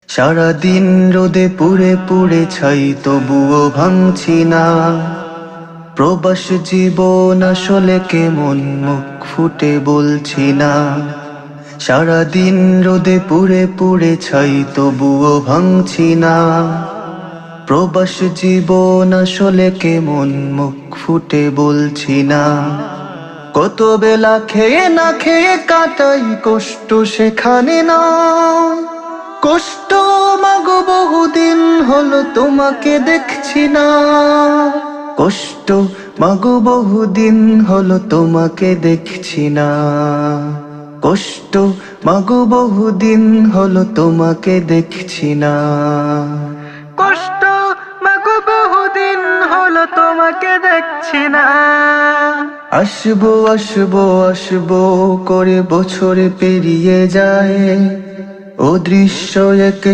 সারাদিন রোদে পুড়ে পুড়ে ছাই, তবুও ভাঙছি না। প্রবাস জীবন আসলে কেমন, মুখ ফুটে বলছি না। সারাদিন রোদে পুড়ে পুড়ে ছাই, তবুও ভাঙছি না। প্রবাস জীবন আসলে কেমন, মুখ ফুটে বলছি না। কত বেলা খেয়ে না খেয়ে কাটাই, কষ্ট সেখানে না। কষ্ট মাগো বহুদিন হলো তোমাকে দেখছি না। কষ্ট মাগো বহুদিন হলো তোমাকে দেখছি না। কষ্ট মাগো বহুদিন হলো তোমাকে দেখছি না। কষ্ট মাগো বহুদিন হলো তোমাকে দেখছি না। আসবো আসবো আসবো করে বছর পেরিয়ে যায়, ও দৃশ্য এক